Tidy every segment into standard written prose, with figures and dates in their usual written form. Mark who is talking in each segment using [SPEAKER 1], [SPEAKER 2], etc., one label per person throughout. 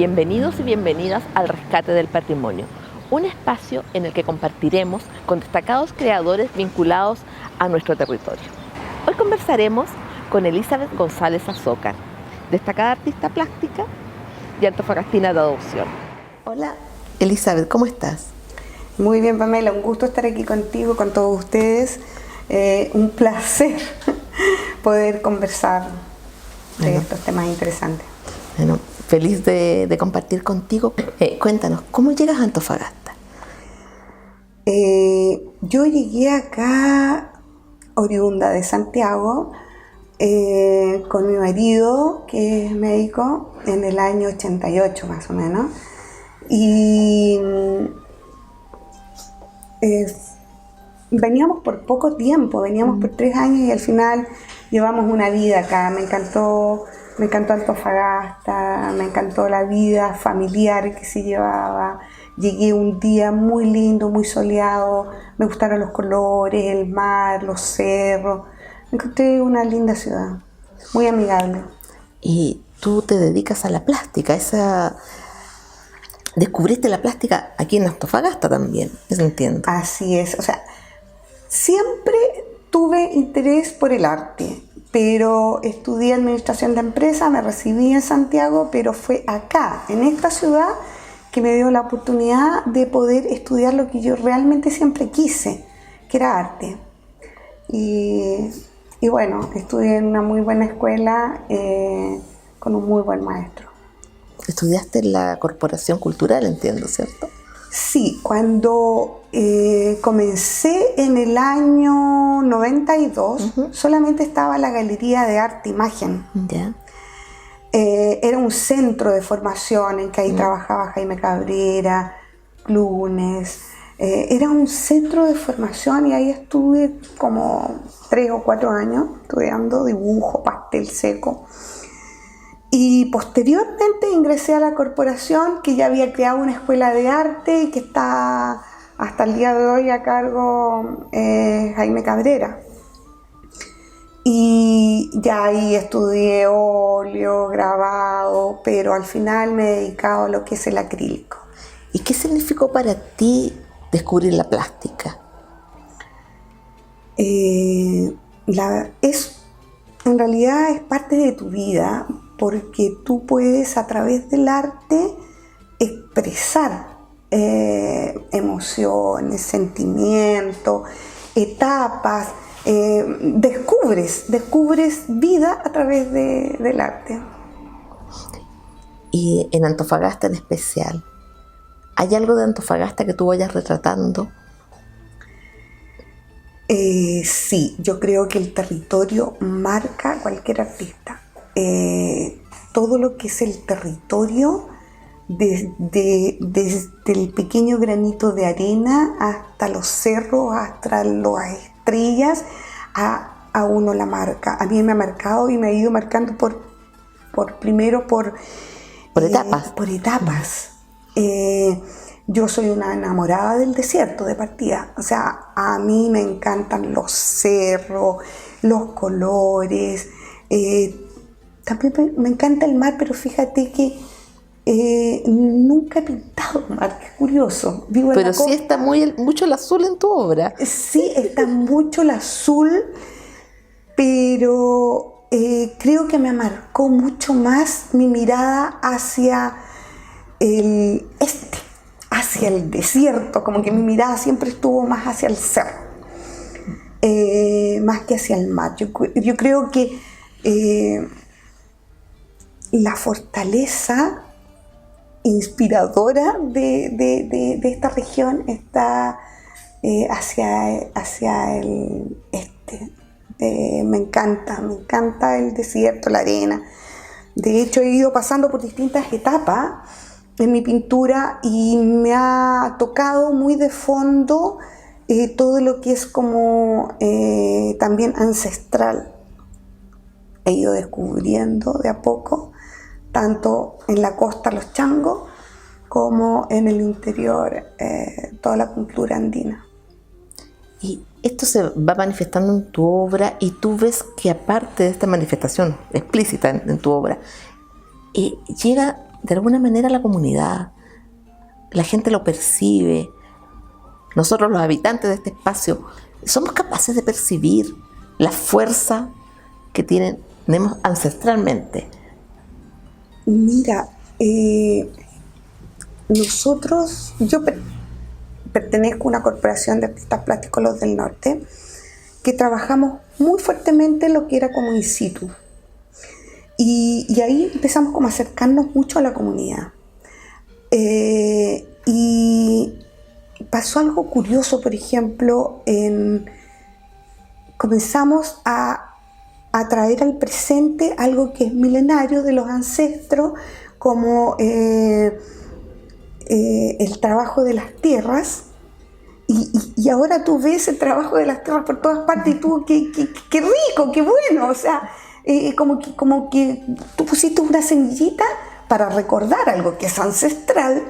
[SPEAKER 1] Bienvenidos y bienvenidas al Rescate del Patrimonio, un espacio en el que compartiremos con destacados creadores vinculados a nuestro territorio. Hoy conversaremos con Elizabeth González Azócar, destacada artista plástica y antofagastina de adopción. Hola Elizabeth, ¿cómo estás?
[SPEAKER 2] Muy bien, Pamela, un gusto estar aquí contigo, con todos ustedes. Un placer poder conversar de estos temas interesantes.
[SPEAKER 1] Bueno, feliz de compartir contigo. Cuéntanos, ¿cómo llegas a Antofagasta?
[SPEAKER 2] Yo llegué acá, oriunda de Santiago, con mi marido, que es médico, en el año 88 más o menos. Y veníamos por poco tiempo, veníamos por 3 años y al final llevamos una vida acá. Me encantó Antofagasta, me encantó la vida familiar que se llevaba. Llegué un día muy lindo, muy soleado, me gustaron los colores, el mar, los cerros. Encontré una linda ciudad, muy amigable.
[SPEAKER 1] Y tú te dedicas a la plástica, descubriste la plástica aquí en Antofagasta también, eso entiendo.
[SPEAKER 2] Así es, o sea, siempre tuve interés por el arte, pero estudié administración de empresas, me recibí en Santiago, pero fue acá, en esta ciudad, que me dio la oportunidad de poder estudiar lo que yo realmente siempre quise, que era arte. Y bueno, estudié en una muy buena escuela con un muy buen maestro.
[SPEAKER 1] Estudiaste en la Corporación Cultural, entiendo, ¿cierto?
[SPEAKER 2] Sí, cuando comencé en el año 92, solamente estaba la Galería de Arte Imagen.
[SPEAKER 1] Ya.
[SPEAKER 2] Era un centro de formación en que ahí trabajaba Jaime Cabrera, Clunes. Era un centro de formación y ahí estuve como 3 o 4 años estudiando dibujo, pastel seco. Y posteriormente ingresé a la corporación, que ya había creado una escuela de arte y que está hasta el día de hoy a cargo Jaime Cabrera. Y ya ahí estudié óleo, grabado, pero al final me he dedicado a lo que es el acrílico.
[SPEAKER 1] ¿Y qué significó para ti descubrir la plástica?
[SPEAKER 2] En realidad es parte de tu vida, porque tú puedes a través del arte expresar emociones, sentimientos, etapas. Descubres vida a través del arte.
[SPEAKER 1] Y en Antofagasta en especial, ¿hay algo de Antofagasta que tú vayas retratando?
[SPEAKER 2] Sí, yo creo que el territorio marca a cualquier artista. Todo lo que es el territorio, desde el pequeño granito de arena hasta los cerros, hasta las estrellas, a uno la marca. A mí me ha marcado y me ha ido marcando primero por
[SPEAKER 1] etapas.
[SPEAKER 2] Por etapas. Yo soy una enamorada del desierto de partida. O sea, a mí me encantan los cerros, los colores. También me encanta el mar, pero fíjate que nunca he pintado el mar, qué curioso.
[SPEAKER 1] Pero sí está mucho el azul en tu obra.
[SPEAKER 2] Sí, está mucho el azul, pero creo que me marcó mucho más mi mirada hacia el este, hacia el desierto, como que mi mirada siempre estuvo más hacia el cerro, más que hacia el mar. Yo creo que la fortaleza inspiradora de esta región está hacia el este. Me encanta el desierto, la arena. De hecho, he ido pasando por distintas etapas en mi pintura y me ha tocado muy de fondo todo lo que es como también ancestral. He ido descubriendo de a poco, tanto en la costa los changos como en el interior toda la cultura andina.
[SPEAKER 1] Y esto se va manifestando en tu obra y tú ves que aparte de esta manifestación explícita en tu obra, llega de alguna manera la comunidad, la gente lo percibe. Nosotros los habitantes de este espacio somos capaces de percibir la fuerza que tenemos ancestralmente.
[SPEAKER 2] Mira, yo pertenezco a una corporación de artistas plásticos, los del norte, que trabajamos muy fuertemente lo que era como in situ. Y ahí empezamos como a acercarnos mucho a la comunidad. Y pasó algo curioso, por ejemplo, comenzamos a traer al presente algo que es milenario de los ancestros, como el trabajo de las tierras. Y ahora tú ves el trabajo de las tierras por todas partes y tú, qué rico, qué bueno, o sea, como que tú pusiste una semillita para recordar algo que es ancestral,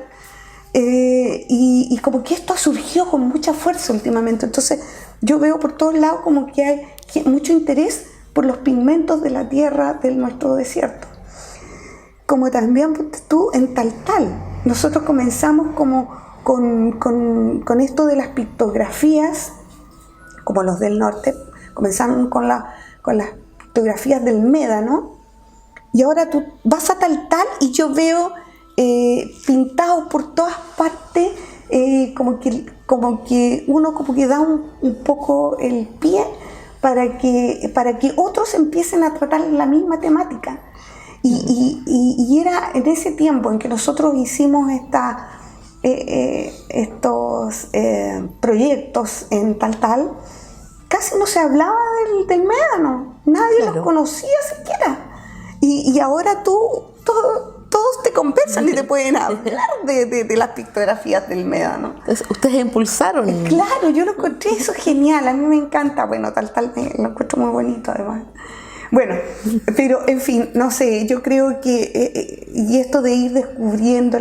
[SPEAKER 2] y como que esto surgió con mucha fuerza últimamente. Entonces yo veo por todos lados como que hay mucho interés por los pigmentos de la tierra de nuestro desierto. Como también tú en Taltal, nosotros comenzamos como con esto de las pictografías, como los del norte, comenzamos con las pictografías del médano, y ahora tú vas a Taltal y yo veo pintados por todas partes, como que uno como que da un poco el pie para que otros empiecen a tratar la misma temática. Y era en ese tiempo en que nosotros hicimos estos proyectos en Taltal, casi no se hablaba del médano, nadie
[SPEAKER 1] Claro.
[SPEAKER 2] los conocía siquiera. Y ahora todos te conversan y te pueden hablar de las pictografías del médano.
[SPEAKER 1] Entonces, ustedes impulsaron.
[SPEAKER 2] Claro, yo lo encontré eso genial, a mí me encanta. Bueno, Taltal lo encuentro muy bonito además. Bueno, pero en fin, no sé, yo creo que y esto de ir descubriendo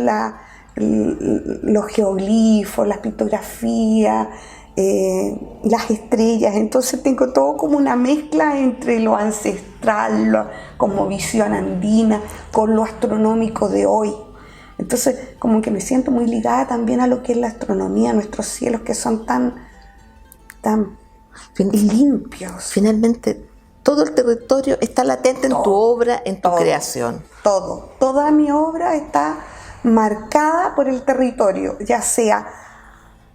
[SPEAKER 2] los geoglifos, las pictografías, las estrellas, entonces tengo todo como una mezcla entre lo ancestral, la cosmovisión andina, con lo astronómico de hoy. Entonces como que me siento muy ligada también a lo que es la astronomía, nuestros cielos que son tan limpios.
[SPEAKER 1] Finalmente, todo el territorio está latente en tu obra, en tu creación.
[SPEAKER 2] Toda mi obra está marcada por el territorio, ya sea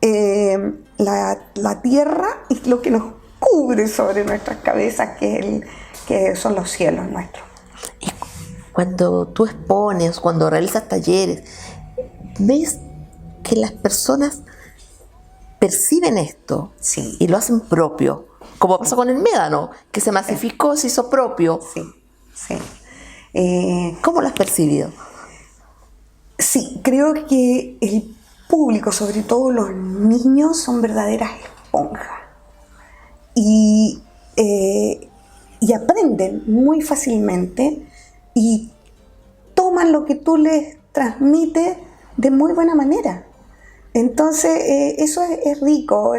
[SPEAKER 2] la tierra y lo que nos cubre sobre nuestras cabezas, que son los cielos nuestros.
[SPEAKER 1] Y cuando tú expones, cuando realizas talleres, ves que las personas perciben esto,
[SPEAKER 2] Sí.
[SPEAKER 1] y lo hacen propio, como pasa con el médano, que se masificó, se hizo propio.
[SPEAKER 2] Sí.
[SPEAKER 1] ¿Cómo lo has percibido?
[SPEAKER 2] Sí, creo que el público, sobre todo los niños, son verdaderas esponjas y aprenden muy fácilmente y toman lo que tú les transmites de muy buena manera. Entonces eso es rico.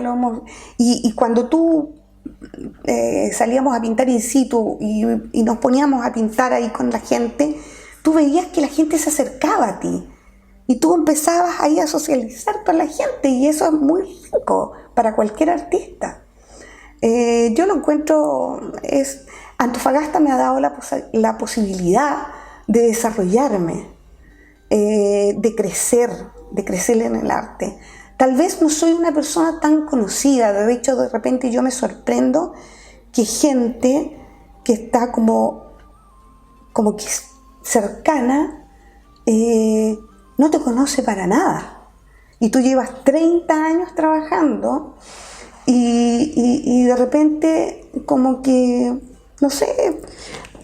[SPEAKER 2] Y cuando tú salíamos a pintar in situ y nos poníamos a pintar ahí con la gente, tú veías que la gente se acercaba a ti y tú empezabas ahí a socializar con la gente, y eso es muy rico para cualquier artista. Yo lo encuentro, Antofagasta me ha dado la posibilidad de desarrollarme, de crecer en el arte. Tal vez no soy una persona tan conocida, de hecho de repente yo me sorprendo que gente que está como que cercana no te conoce para nada, y tú llevas 30 años trabajando y de repente como que, no sé,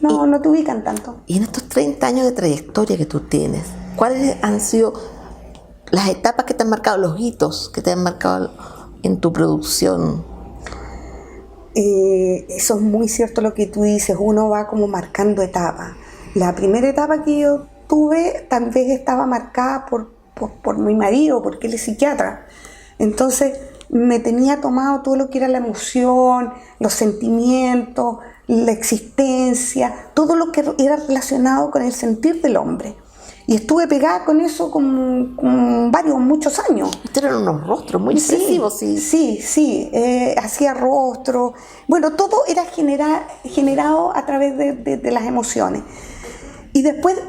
[SPEAKER 2] no te ubican tanto.
[SPEAKER 1] Y en estos 30 años de trayectoria que tú tienes, ¿cuáles han sido las etapas que te han marcado, los hitos que te han marcado en tu producción?
[SPEAKER 2] Eso es muy cierto lo que tú dices, uno va como marcando etapas. La primera etapa que yo tuve tal vez estaba marcada por mi marido, porque él es psiquiatra. Entonces me tenía tomado todo lo que era la emoción, los sentimientos, la existencia, todo lo que era relacionado con el sentir del hombre. Y estuve pegada con eso con muchos años.
[SPEAKER 1] Estos eran unos rostros muy expresivos.
[SPEAKER 2] Sí. Hacía rostros. Bueno, todo era generado a través de las emociones. Y después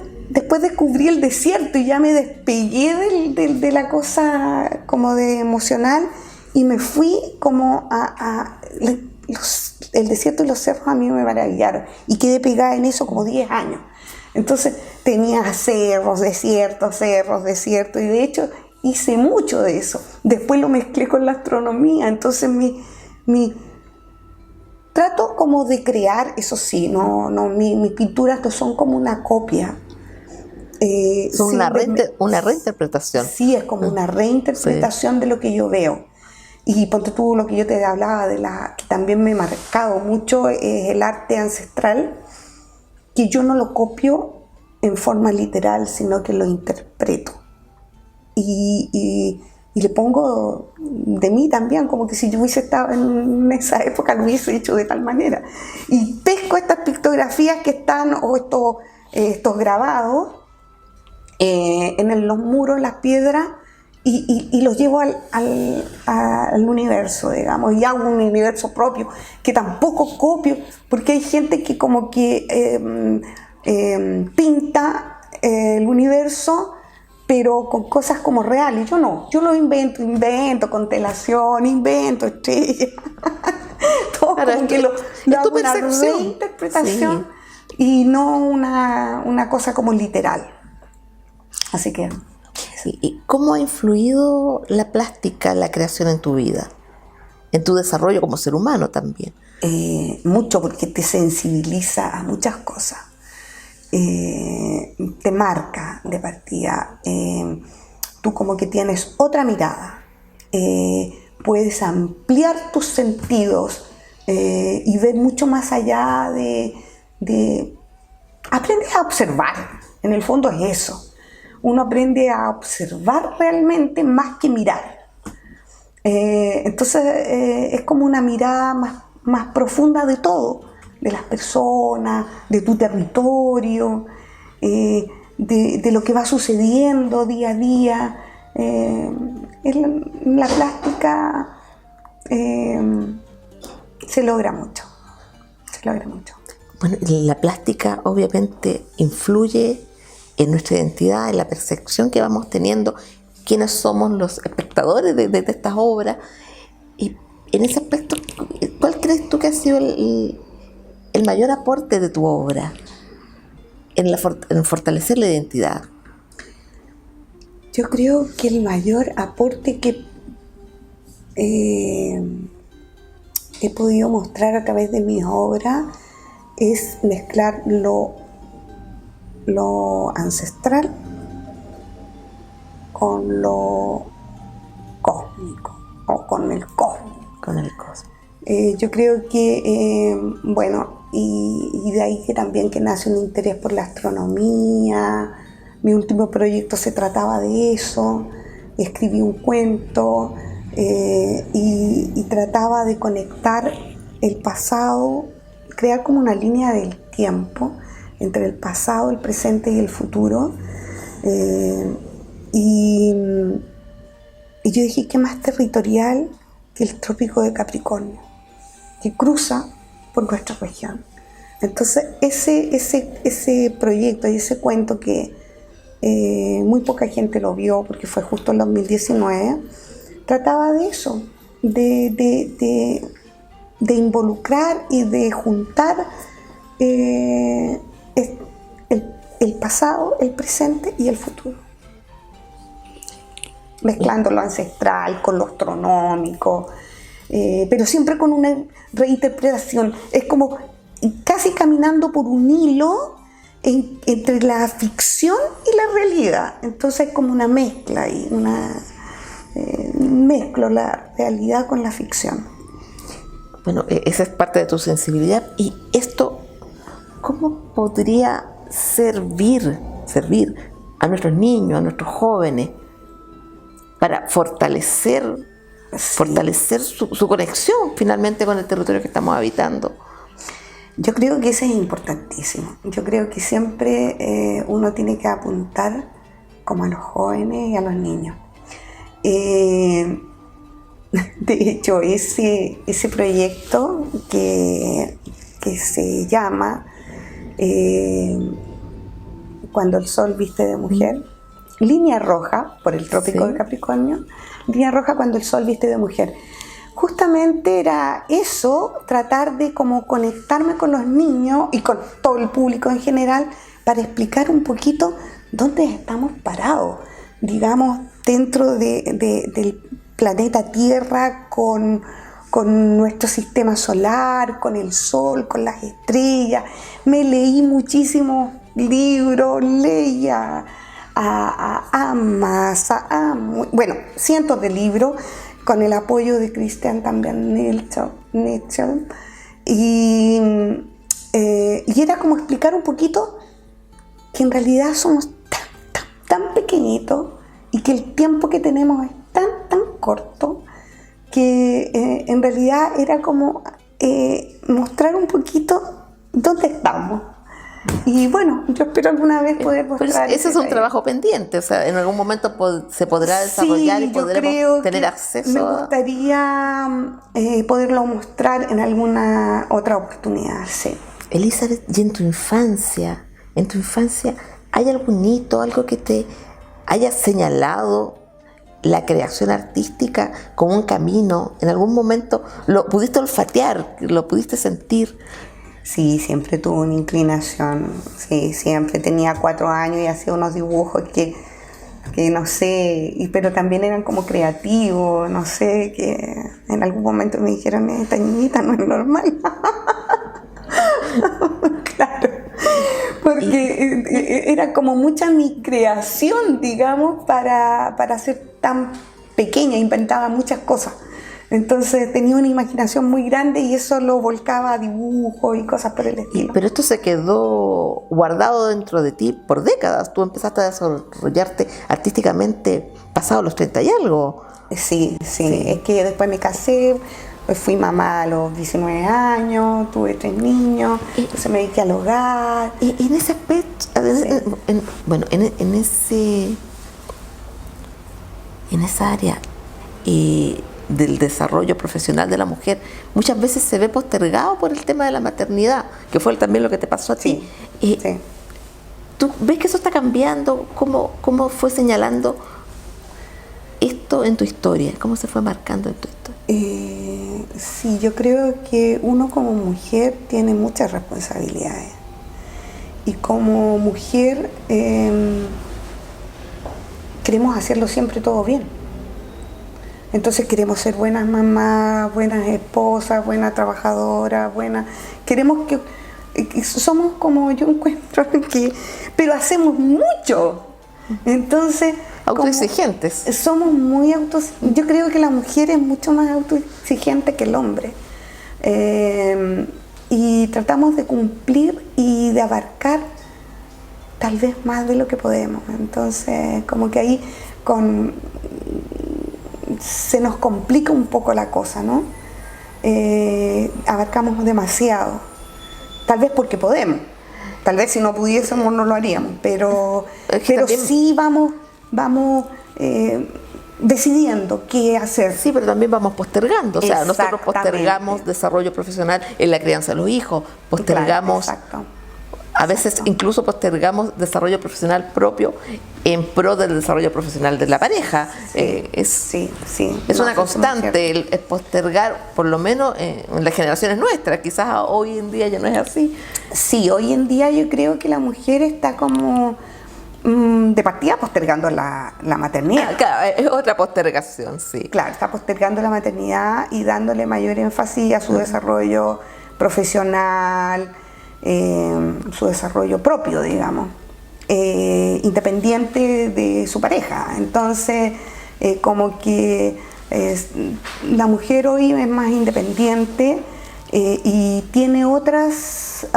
[SPEAKER 2] descubrí el desierto y ya me despegué de la cosa como de emocional y me fui como el desierto y los cerros a mí me maravillaron. Y quedé pegada en eso como 10 años. Entonces tenía cerros, desiertos, y de hecho hice mucho de eso. Después lo mezclé con la astronomía, entonces trato como de crear, eso sí, mis pinturas no son como una copia.
[SPEAKER 1] Son una reinterpretación.
[SPEAKER 2] Sí, es como una reinterpretación de lo que yo veo. Y ponte tú lo que yo te hablaba que también me ha marcado mucho, es el arte ancestral, que yo no lo copio en forma literal, sino que lo interpreto. Y le pongo de mí también, como que si yo hubiese estado en esa época lo hubiese hecho de tal manera. Y pesco estas pictografías que están, o estos grabados, en los muros, las piedras, y los llevo al universo, digamos, y hago un universo propio, que tampoco copio, porque hay gente que como que pinta el universo, pero con cosas como reales. Yo no, yo lo invento constelación, invento estrellas, todo
[SPEAKER 1] claro,
[SPEAKER 2] como que lo
[SPEAKER 1] es
[SPEAKER 2] hago
[SPEAKER 1] tu
[SPEAKER 2] una
[SPEAKER 1] percepción.
[SPEAKER 2] reinterpretación, y no una cosa como literal. Así que...
[SPEAKER 1] Sí. ¿Y cómo ha influido la plástica, la creación en tu vida? En tu desarrollo como ser humano también.
[SPEAKER 2] Mucho, porque te sensibiliza a muchas cosas. Te marca de partida. Tú como que tienes otra mirada. Puedes ampliar tus sentidos y ver mucho más allá aprendes a observar. En el fondo es eso. Uno aprende a observar realmente más que mirar. Entonces es como una mirada más profunda de todo, de las personas, de tu territorio, de lo que va sucediendo día a día. En la plástica se logra mucho.
[SPEAKER 1] Bueno, la plástica obviamente influye en nuestra identidad, en la percepción que vamos teniendo, quiénes somos los espectadores de estas obras. Y en ese aspecto, ¿cuál crees tú que ha sido el mayor aporte de tu obra en fortalecer la identidad?
[SPEAKER 2] Yo creo que el mayor aporte que he podido mostrar a través de mis obras es mezclar lo ancestral con lo cósmico, o con el cosmos.
[SPEAKER 1] Con el cosmos.
[SPEAKER 2] Yo creo que, y de ahí que también que nace un interés por la astronomía. Mi último proyecto se trataba de eso. Escribí un cuento y trataba de conectar el pasado, crear como una línea del tiempo entre el pasado, el presente y el futuro. Y yo dije, ¿qué más territorial que el trópico de Capricornio, que cruza por nuestra región? Entonces ese proyecto y ese cuento que muy poca gente lo vio porque fue justo en 2019, trataba de eso, de involucrar y de juntar el pasado, el presente y el futuro, mezclando lo ancestral con lo astronómico, pero siempre con una reinterpretación. Es como casi caminando por un hilo entre la ficción y la realidad. Entonces es como una mezcla y mezclo la realidad con la ficción.
[SPEAKER 1] Bueno, esa es parte de tu sensibilidad. Y esto, ¿cómo podría servir a nuestros niños, a nuestros jóvenes, para fortalecer su conexión finalmente con el territorio que estamos habitando?
[SPEAKER 2] Yo creo que ese es importantísimo. Yo creo que siempre uno tiene que apuntar como a los jóvenes y a los niños. De hecho, ese proyecto que se llama Cuando el sol viste de mujer, línea roja, por el trópico de Capricornio, línea roja cuando el sol viste de mujer. Justamente era eso, tratar de como conectarme con los niños y con todo el público en general para explicar un poquito dónde estamos parados, digamos, dentro del planeta Tierra, con nuestro sistema solar, con el sol, con las estrellas. Me leí muchísimos libros, leía a Amas, bueno, cientos de libros, con el apoyo de Christian también Nietzsche, y era como explicar un poquito que en realidad somos tan pequeñitos y que el tiempo que tenemos es tan corto, que en realidad era como mostrar un poquito dónde estamos. Y bueno, yo espero alguna vez poder mostrar.
[SPEAKER 1] Ese es un trabajo pendiente, o sea, en algún momento se podrá desarrollar y podremos tener acceso.
[SPEAKER 2] Me gustaría poderlo mostrar en alguna otra oportunidad, sí.
[SPEAKER 1] Elizabeth, ¿y en tu infancia, hay algún hito, algo que te haya señalado la creación artística como un camino? ¿En algún momento lo pudiste olfatear, lo pudiste sentir?
[SPEAKER 2] Sí, siempre tuve una inclinación, sí, siempre tenía 4 años y hacía unos dibujos que no sé, pero también eran como creativos, no sé, que en algún momento me dijeron, esta niñita no es normal. Claro, porque era como mucha mi creación, digamos, para ser tan pequeña, inventaba muchas cosas. Entonces tenía una imaginación muy grande y eso lo volcaba a dibujos y cosas por el estilo.
[SPEAKER 1] Pero esto se quedó guardado dentro de ti por décadas. Tú empezaste a desarrollarte artísticamente pasado los 30 y algo.
[SPEAKER 2] Sí. Es que después me casé, fui mamá a los 19 años, tuve 3 niños, entonces me dediqué al hogar.
[SPEAKER 1] Y en ese aspecto, en esa área del desarrollo profesional de la mujer, muchas veces se ve postergado por el tema de la maternidad, que fue también lo que te pasó a ti.
[SPEAKER 2] Sí.
[SPEAKER 1] ¿Tú ves que eso está cambiando? ¿Cómo fue señalando esto en tu historia? ¿Cómo se fue marcando en tu historia?
[SPEAKER 2] Sí, yo creo que uno como mujer tiene muchas responsabilidades. Y como mujer queremos hacerlo siempre todo bien. Entonces queremos ser buenas mamás, buenas esposas, buenas trabajadoras, queremos que somos como yo encuentro pero hacemos mucho. Entonces,
[SPEAKER 1] autoexigentes.
[SPEAKER 2] Somos muy yo creo que la mujer es mucho más autoexigente que el hombre. Y tratamos de cumplir y de abarcar tal vez más de lo que podemos. Entonces, como que ahí se nos complica un poco la cosa, ¿no? Abarcamos demasiado, tal vez porque podemos, tal vez si no pudiésemos no lo haríamos, pero sí vamos decidiendo qué hacer.
[SPEAKER 1] Sí, pero también vamos postergando, o sea, nosotros postergamos desarrollo profesional en la crianza de los hijos, postergamos,
[SPEAKER 2] claro,
[SPEAKER 1] a veces incluso postergamos desarrollo profesional propio en pro del desarrollo profesional de la pareja. Es una constante el postergar, por lo menos en las generaciones nuestras. Quizás hoy en día ya no es así.
[SPEAKER 2] Sí, hoy en día yo creo que la mujer está como de partida postergando la maternidad.
[SPEAKER 1] Claro, es otra postergación, sí.
[SPEAKER 2] Claro, está postergando la maternidad y dándole mayor énfasis a su desarrollo profesional, su desarrollo propio, digamos, independiente de su pareja. Entonces, como que la mujer hoy es más independiente y tiene otros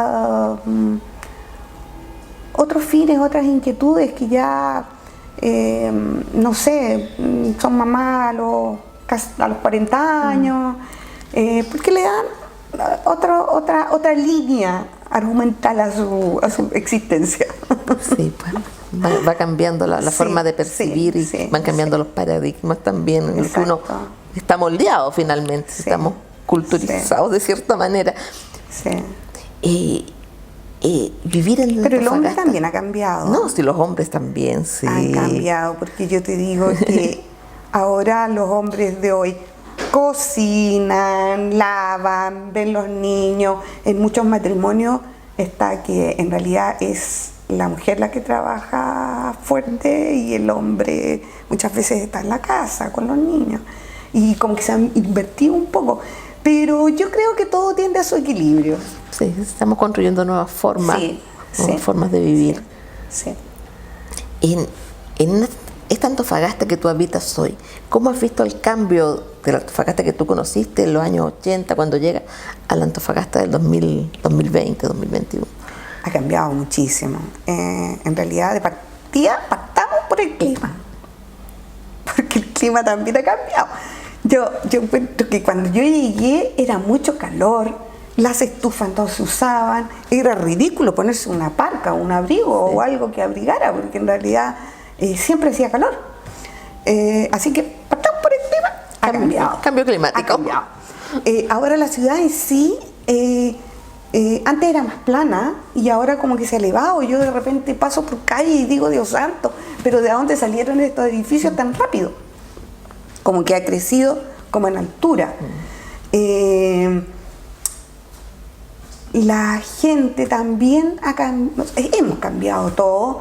[SPEAKER 2] fines, otras inquietudes que ya, no sé, son mamás a los 40 años, porque le dan otra línea argumental a su existencia.
[SPEAKER 1] Sí, pues va cambiando la
[SPEAKER 2] Sí,
[SPEAKER 1] forma de percibir
[SPEAKER 2] sí,
[SPEAKER 1] y
[SPEAKER 2] sí,
[SPEAKER 1] van cambiando
[SPEAKER 2] sí.
[SPEAKER 1] los paradigmas también, en los que uno
[SPEAKER 2] Exacto.
[SPEAKER 1] está moldeado finalmente,
[SPEAKER 2] Sí,
[SPEAKER 1] estamos culturizados de cierta manera.
[SPEAKER 2] Sí.
[SPEAKER 1] Vivir en
[SPEAKER 2] Pero el hombre
[SPEAKER 1] Antofagasta.
[SPEAKER 2] también ha cambiado.
[SPEAKER 1] No, si los hombres también, sí.
[SPEAKER 2] Han cambiado, porque yo te digo que ahora los hombres de hoy cocinan, lavan, ven los niños. En muchos matrimonios está que en realidad es la mujer la que trabaja fuerte y el hombre muchas veces está en la casa con los niños. Y como que se han invertido un poco. Pero yo creo que todo tiende a su equilibrio.
[SPEAKER 1] Sí, estamos construyendo nuevas formas,
[SPEAKER 2] Sí,
[SPEAKER 1] nuevas
[SPEAKER 2] sí,
[SPEAKER 1] formas de vivir.
[SPEAKER 2] Sí.
[SPEAKER 1] En esta Antofagasta que tú habitas hoy, ¿cómo has visto el cambio de la Antofagasta que tú conociste en los años 80 cuando llega a la Antofagasta del 2020, 2021?
[SPEAKER 2] Ha cambiado muchísimo. En realidad, de partida, partamos por el clima. Porque el clima también ha cambiado. Yo encuentro que cuando yo llegué era mucho calor, las estufas no se usaban, era ridículo ponerse una parca, un abrigo o algo que abrigara, porque en realidad siempre hacía calor. Así que partamos por el clima, ha cambiado.
[SPEAKER 1] Cambio climático.
[SPEAKER 2] Ha cambiado. Ahora la ciudad en sí, antes era más plana y ahora como que se ha elevado. Yo de repente paso por calle y digo, Dios santo, pero ¿de dónde salieron estos edificios tan rápido? Como que ha crecido como en altura. La gente también hemos cambiado todo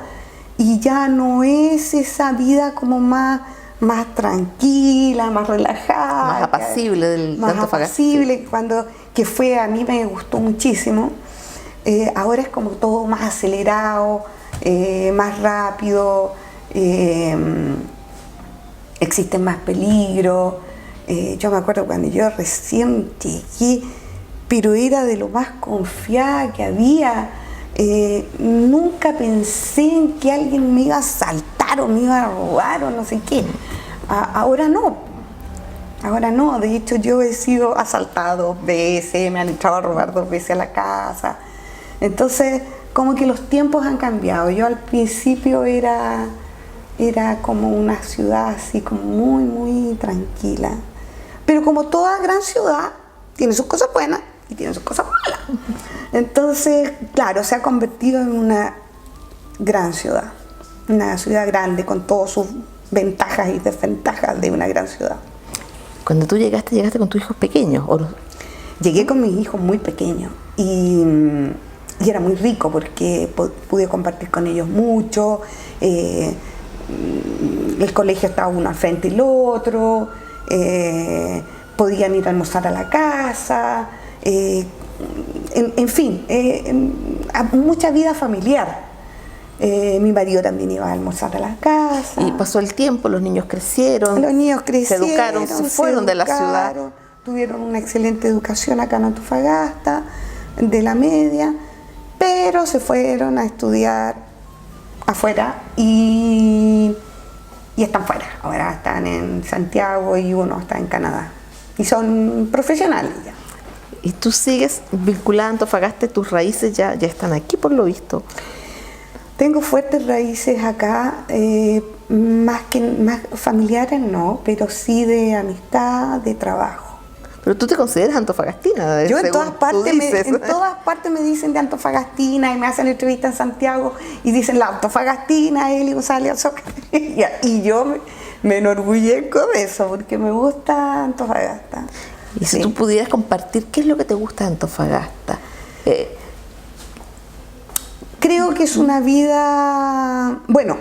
[SPEAKER 2] y ya no es esa vida como más tranquila, más relajada,
[SPEAKER 1] Más apacible del
[SPEAKER 2] más
[SPEAKER 1] Antofagasta.
[SPEAKER 2] apacible, que fue, a mí me gustó muchísimo. Ahora es como todo más acelerado, más rápido, existen más peligros. Yo me acuerdo cuando yo recién llegué, pero era de lo más confiada que había. Nunca pensé en que alguien me iba a asaltar o me iba a robar o no sé qué. Ahora no, de hecho yo he sido asaltada 2 veces, me han echado a robar 2 veces a la casa. Entonces, como que los tiempos han cambiado. Yo al principio era como una ciudad así como muy, muy tranquila. Pero como toda gran ciudad, tiene sus cosas buenas y tiene sus cosas malas. Entonces, claro, se ha convertido en una gran ciudad grande con todas sus ventajas y desventajas de una gran ciudad.
[SPEAKER 1] Cuando tú llegaste con tus hijos pequeños.
[SPEAKER 2] Llegué con mis hijos muy pequeños y era muy rico porque pude compartir con ellos mucho. El colegio estaba uno al frente y el otro. Podían ir a almorzar a la casa. En fin, mucha vida familiar. Mi marido también iba a almorzar a la casa.
[SPEAKER 1] Y pasó el tiempo, los niños crecieron.
[SPEAKER 2] Los niños crecieron,
[SPEAKER 1] se educaron, se fueron de la ciudad.
[SPEAKER 2] Tuvieron una excelente educación acá en Antofagasta, de la media, pero se fueron a estudiar afuera y están fuera. Ahora están en Santiago y uno está en Canadá. Y son profesionales ya.
[SPEAKER 1] Y tú sigues vinculada a Antofagasta, tus raíces ya están aquí por lo visto.
[SPEAKER 2] Tengo fuertes raíces acá, más familiares no, pero sí de amistad, de trabajo.
[SPEAKER 1] Pero tú te consideras antofagastina.
[SPEAKER 2] Yo en todas partes me dicen de Antofagastina y me hacen entrevistas en Santiago y dicen la Antofagastina, Eli González Azócar. Y yo me enorgullezco de eso porque me gusta Antofagasta.
[SPEAKER 1] Y si tú pudieras compartir, ¿qué es lo que te gusta de Antofagasta?
[SPEAKER 2] Creo que es una vida, bueno,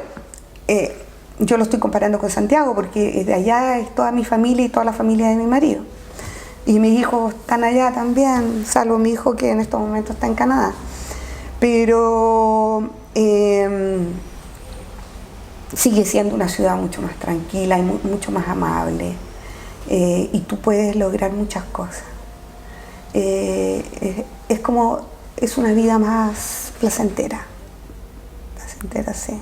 [SPEAKER 2] yo lo estoy comparando con Santiago porque de allá es toda mi familia y toda la familia de mi marido. Y mis hijos están allá también, salvo mi hijo que en estos momentos está en Canadá. Pero sigue siendo una ciudad mucho más tranquila y mucho más amable. Y tú puedes lograr muchas cosas. Es una vida más placentera. Placentera, sí.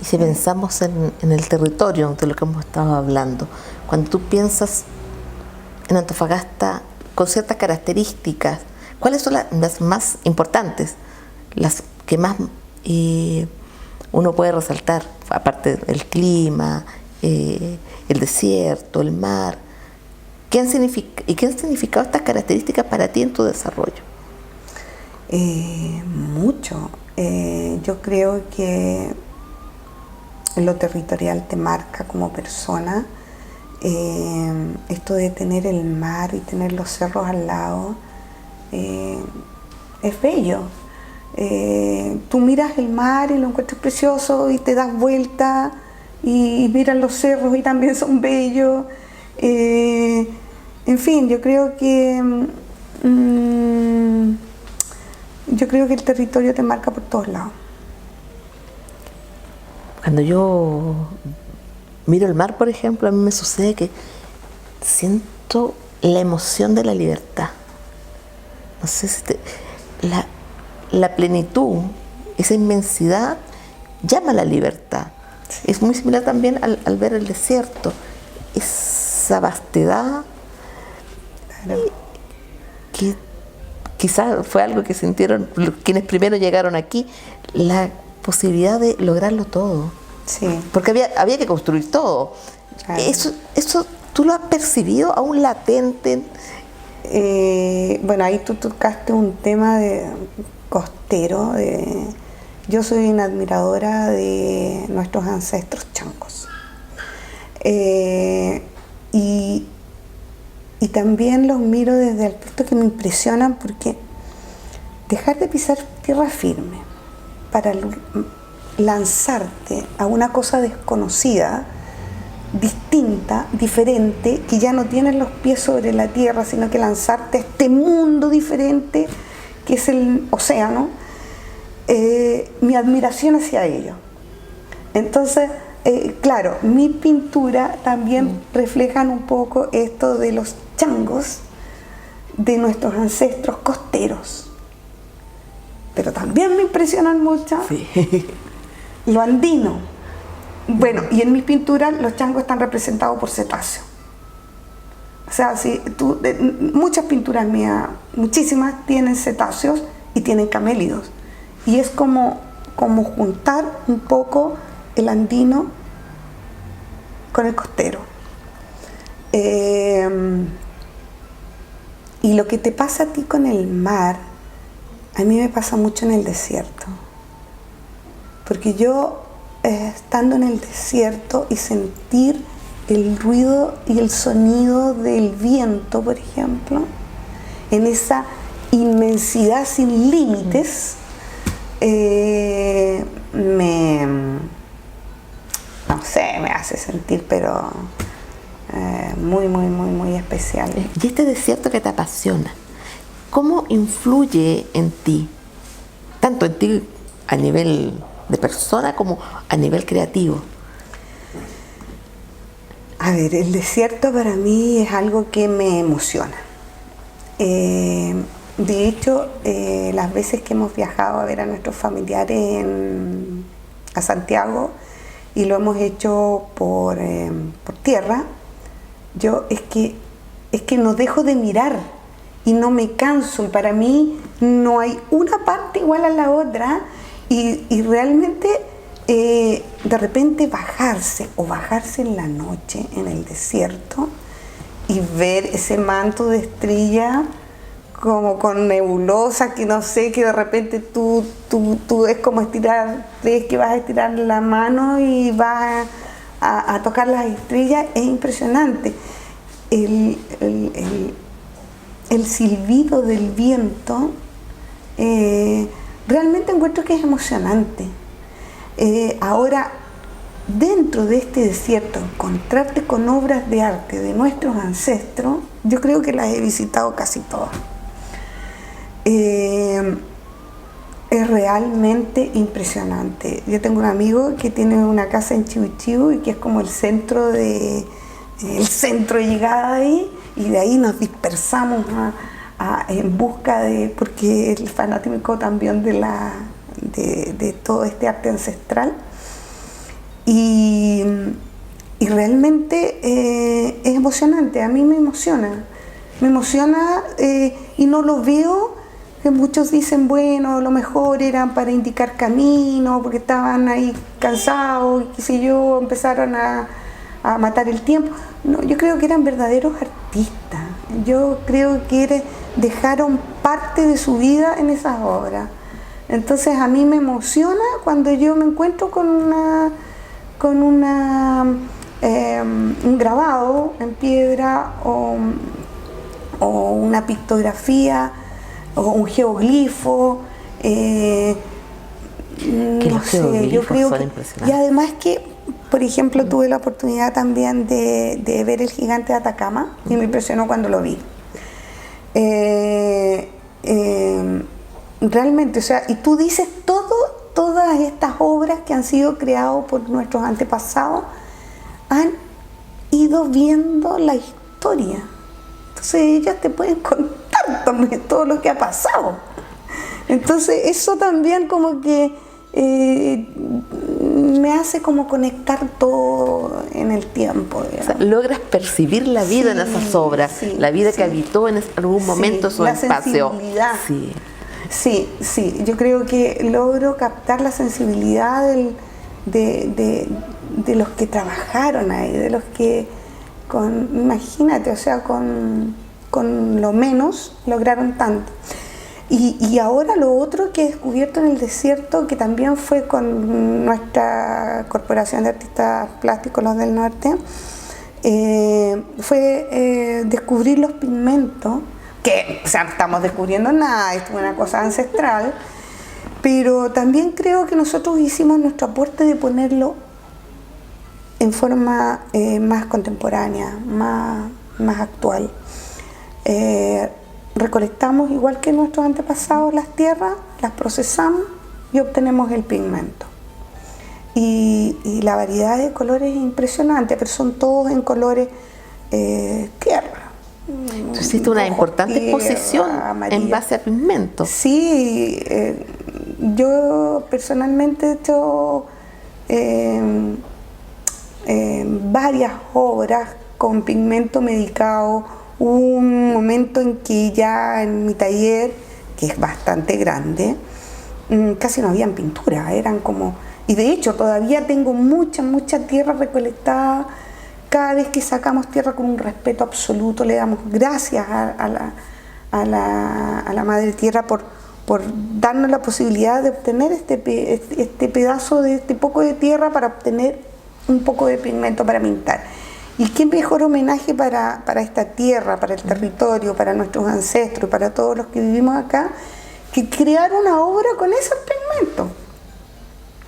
[SPEAKER 1] Y si pensamos en el territorio de lo que hemos estado hablando, cuando tú piensas en Antofagasta con ciertas características. ¿Cuáles son las más importantes? Las que más uno puede resaltar, aparte del clima, el desierto, el mar. ¿Qué han significado estas características para ti en tu desarrollo?
[SPEAKER 2] Mucho. Yo creo que lo territorial te marca como persona. Esto de tener el mar y tener los cerros al lado es bello. Tú miras el mar y lo encuentras precioso y te das vuelta y miras los cerros y también son bellos. En fin, yo creo que el territorio te marca por todos lados.
[SPEAKER 1] Cuando yo miro el mar, por ejemplo, a mí me sucede que siento la emoción de la libertad. No sé si la plenitud, esa inmensidad llama a la libertad. Sí. Es muy similar también al ver el desierto, esa vastedad. Claro. Que quizás fue algo que sintieron quienes primero llegaron aquí, la posibilidad de lograrlo todo.
[SPEAKER 2] Sí.
[SPEAKER 1] Porque había que construir todo. Claro. Eso ¿tú lo has percibido aún latente?
[SPEAKER 2] Bueno, ahí tú tocaste un tema de costero. Yo soy una admiradora de nuestros ancestros changos. Y también los miro desde el punto que me impresionan, porque dejar de pisar tierra firme para lanzarte a una cosa desconocida, distinta, diferente, que ya no tienes los pies sobre la tierra, sino que lanzarte a este mundo diferente que es el océano, mi admiración hacia ello. Entonces, claro, mi pintura también reflejan un poco esto de los changos, de nuestros ancestros costeros. Pero también me impresionan mucho lo andino. Bueno, y en mis pinturas los changos están representados por cetáceos. O sea, muchas pinturas mías, muchísimas, tienen cetáceos y tienen camélidos. Y es como juntar un poco el andino con el costero. Y lo que te pasa a ti con el mar, a mí me pasa mucho en el desierto. Porque yo, estando en el desierto y sentir el ruido y el sonido del viento, por ejemplo, en esa inmensidad sin límites, me hace sentir, pero muy, muy, muy, muy especial.
[SPEAKER 1] Y este desierto que te apasiona, ¿cómo influye en ti? Tanto en ti a nivel de persona como a nivel creativo.
[SPEAKER 2] A ver, el desierto para mí es algo que me emociona. De hecho, las veces que hemos viajado a ver a nuestros familiares a Santiago, y lo hemos hecho por tierra, yo es que no dejo de mirar y no me canso, y para mí no hay una parte igual a la otra, y realmente de repente bajarse en la noche en el desierto y ver ese manto de estrella como con nebulosa, que no sé, que de repente tú es como crees que vas a estirar la mano y vas a tocar las estrellas. Es impresionante. El silbido del viento, realmente encuentro que es emocionante. Ahora, dentro de este desierto, encontrarte con obras de arte de nuestros ancestros, yo creo que las he visitado casi todas. Es realmente impresionante. Yo tengo un amigo que tiene una casa en Chiu Chiu y que es como el centro de llegada ahí, y de ahí nos dispersamos en busca de, porque es fanático también de todo este arte ancestral, y realmente es emocionante. A mí me emociona. me emociona y no lo veo, que muchos dicen, bueno, a lo mejor eran para indicar camino, porque estaban ahí cansados, y qué sé yo, empezaron a matar el tiempo. No, yo creo que eran verdaderos artistas. Yo creo que dejaron parte de su vida en esas obras. Entonces a mí me emociona cuando yo me encuentro con un grabado en piedra o una pictografía o un geoglifo.
[SPEAKER 1] Que los geoglifos son impresionantes.
[SPEAKER 2] Y además que, por ejemplo, tuve la oportunidad también de ver el gigante de Atacama y me impresionó cuando lo vi. Realmente, o sea, y tú dices todas estas obras que han sido creadas por nuestros antepasados han ido viendo la historia. Entonces ellas te pueden contar también todo lo que ha pasado. Entonces eso también como que me hace como conectar todo en el tiempo.
[SPEAKER 1] O sea, logras percibir la vida en esas obras, la vida que habitó en algún momento su espacio.
[SPEAKER 2] Sensibilidad. Sí, yo creo que logro captar la sensibilidad de los que trabajaron ahí, de los que, imagínate, o sea, con lo menos lograron tanto. Y ahora lo otro que he descubierto en el desierto, que también fue con nuestra Corporación de Artistas Plásticos, los del Norte, fue descubrir los pigmentos, que, o sea, no estamos descubriendo nada, esto es una cosa ancestral, pero también creo que nosotros hicimos nuestro aporte de ponerlo en forma más contemporánea, más actual. Recolectamos, igual que nuestros antepasados, las tierras, las procesamos y obtenemos el pigmento. Y la variedad de colores es impresionante, pero son todos en colores tierra.
[SPEAKER 1] Entonces hiciste una importante exposición en base a pigmentos.
[SPEAKER 2] Sí, yo personalmente he hecho varias obras con pigmento medicado. Hubo un momento en que ya en mi taller, que es bastante grande, casi no habían pintura, eran como... Y de hecho todavía tengo mucha tierra recolectada. Cada vez que sacamos tierra, con un respeto absoluto, le damos gracias a la Madre Tierra por darnos la posibilidad de obtener este pedazo de este poco de tierra para obtener un poco de pigmento para pintar. Y qué mejor homenaje para esta tierra, para el territorio, para nuestros ancestros, para todos los que vivimos acá, que crear una obra con esos pigmentos.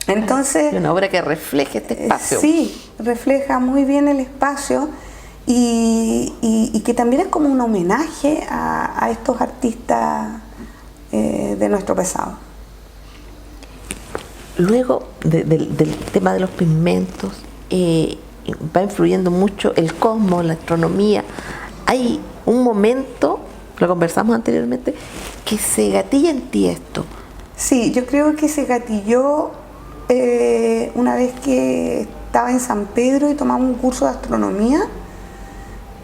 [SPEAKER 2] Entonces,
[SPEAKER 1] una obra que refleje este espacio.
[SPEAKER 2] Sí, refleja muy bien el espacio y que también es como un homenaje a estos artistas de nuestro pasado. Luego
[SPEAKER 1] del tema de los pigmentos, va influyendo mucho el cosmos, la astronomía. Hay un momento, lo conversamos anteriormente, que se gatilla en ti esto.
[SPEAKER 2] Sí, yo creo que se gatilló una vez que estaba en San Pedro y tomamos un curso de astronomía.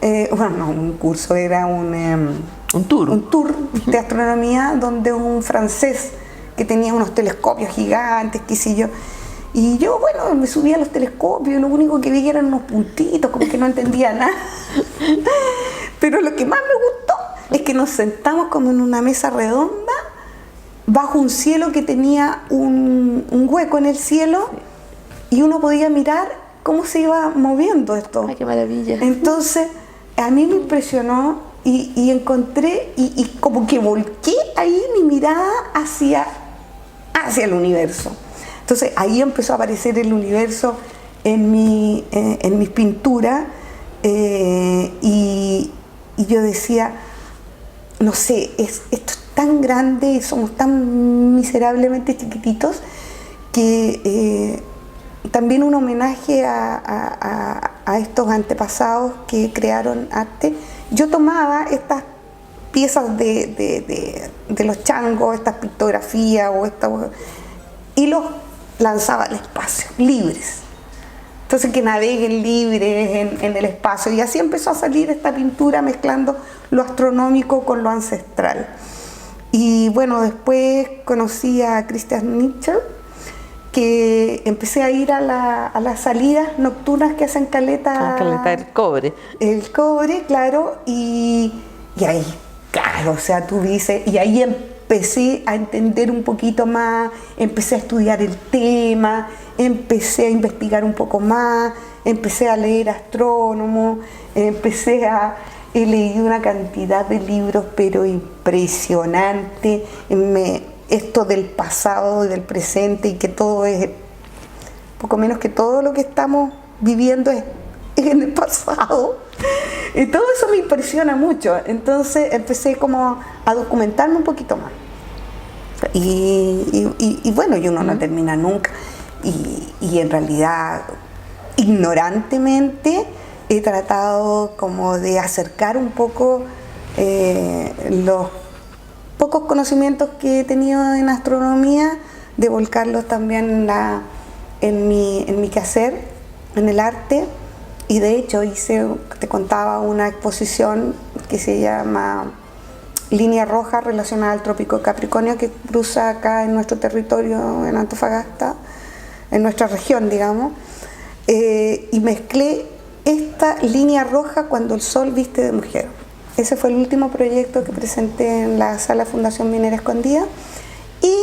[SPEAKER 2] Bueno, no un curso, era un tour de astronomía, donde un francés que tenía unos telescopios gigantes, qué sé yo. Y yo, bueno, me subí a los telescopios y lo único que vi eran unos puntitos, como que no entendía nada. Pero lo que más me gustó es que nos sentamos como en una mesa redonda bajo un cielo que tenía un hueco en el cielo y uno podía mirar cómo se iba moviendo esto.
[SPEAKER 1] ¡Ay, qué maravilla!
[SPEAKER 2] Entonces, a mí me impresionó y encontré y como que volqué ahí mi mirada hacia el universo. Entonces ahí empezó a aparecer el universo en mis pinturas y yo decía, no sé, esto es tan grande y somos tan miserablemente chiquititos que también un homenaje a estos antepasados que crearon arte. Yo tomaba estas piezas de los changos, estas pictografías y los lanzaba al espacio, libres. entonces que naveguen libres en el espacio. Y así empezó a salir esta pintura mezclando lo astronómico con lo ancestral. Y bueno, después conocí a Christian Nietzsche, que empecé a ir a las salidas nocturnas que hacen Caleta.
[SPEAKER 1] Caleta del Cobre.
[SPEAKER 2] El Cobre, claro, y ahí, claro, o sea, tú dices, y ahí empecé a entender un poquito más, empecé a estudiar el tema, empecé a investigar un poco más, empecé a leer astrónomos, he leído una cantidad de libros, pero impresionante, esto del pasado y del presente, y que todo es, poco menos que todo lo que estamos viviendo es en el pasado. Y todo eso me impresiona mucho. Entonces empecé como a documentarme un poquito más. Y bueno, y uno no termina nunca. Y en realidad, ignorantemente, he tratado como de acercar un poco los pocos conocimientos que he tenido en astronomía, de volcarlos también en mi quehacer, en el arte. Y de hecho hice, te contaba, una exposición que se llama Línea Roja relacionada al Trópico de Capricornio, que cruza acá en nuestro territorio, en Antofagasta, en nuestra región, digamos. Y mezclé esta línea roja cuando el sol viste de mujer. Ese fue el último proyecto que presenté en la Sala Fundación Minera Escondida, y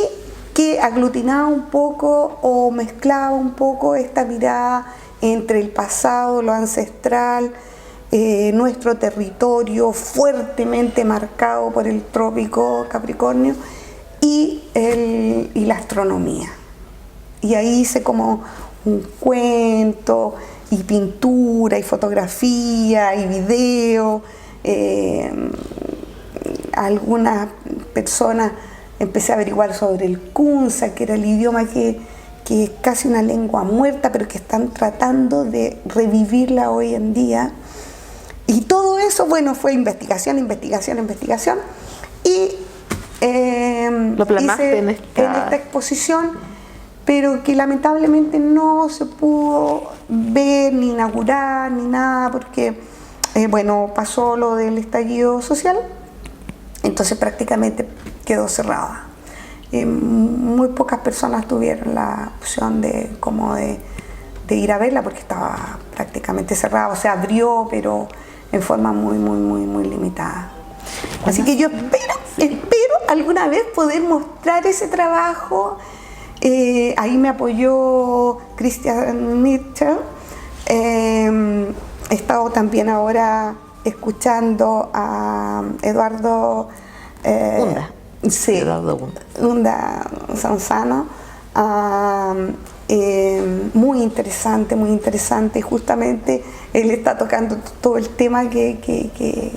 [SPEAKER 2] que aglutinaba un poco o mezclaba un poco esta mirada entre el pasado, lo ancestral, nuestro territorio fuertemente marcado por el trópico Capricornio y la astronomía. Y ahí hice como un cuento, y pintura, y fotografía, y video. Algunas personas empecé a averiguar sobre el Kunza, que era el idioma que es casi una lengua muerta, pero que están tratando de revivirla hoy en día. Y todo eso, bueno, fue investigación. Y
[SPEAKER 1] lo plasmaste
[SPEAKER 2] hice
[SPEAKER 1] en
[SPEAKER 2] esta exposición, pero que lamentablemente no se pudo ver, ni inaugurar, ni nada, porque bueno, pasó lo del estallido social, entonces prácticamente quedó cerrada. Muy pocas personas tuvieron la opción de ir a verla, porque estaba prácticamente cerrada, o sea, abrió, pero en forma muy limitada. Así que yo espero alguna vez poder mostrar ese trabajo. Ahí me apoyó Christian Nietzsche. He estado también ahora escuchando a Eduardo
[SPEAKER 1] Gunda.
[SPEAKER 2] Sí,
[SPEAKER 1] Eduardo
[SPEAKER 2] Gunda Sanzano. Muy interesante. Justamente él está tocando todo el tema que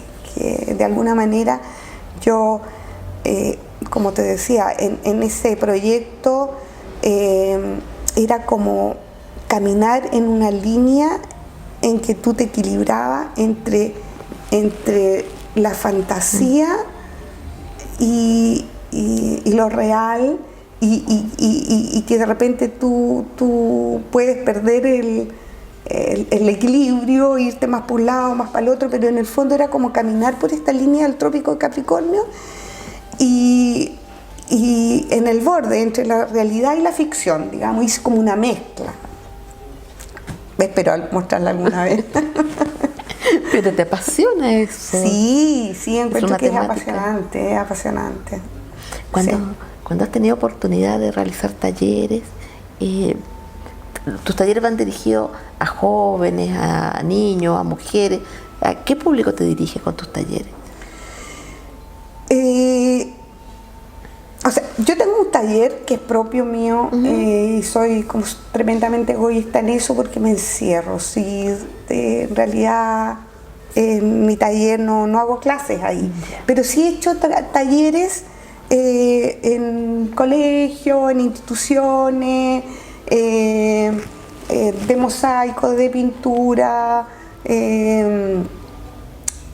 [SPEAKER 2] de alguna manera yo, como te decía, en ese proyecto era como caminar en una línea en que tú te equilibrabas entre la fantasía y lo real, y que de repente tú puedes perder el equilibrio, irte más por un lado, más para el otro, pero en el fondo era como caminar por esta línea del Trópico de Capricornio, y en el borde entre la realidad y la ficción, digamos, hice como una mezcla. Espero mostrarla alguna vez.
[SPEAKER 1] Pero te apasiona eso.
[SPEAKER 2] Sí, encuentro que
[SPEAKER 1] temática.
[SPEAKER 2] es apasionante.
[SPEAKER 1] Cuando has tenido oportunidad de realizar talleres, tus talleres van dirigidos a jóvenes, a niños, a mujeres. ¿A qué público te diriges con tus talleres?
[SPEAKER 2] O sea, yo tengo un taller que es propio mío, y soy como tremendamente egoísta en eso, porque me encierro. Sí, en realidad en mi taller no hago clases ahí, pero sí he hecho talleres en colegios, en instituciones, de mosaico, de pintura,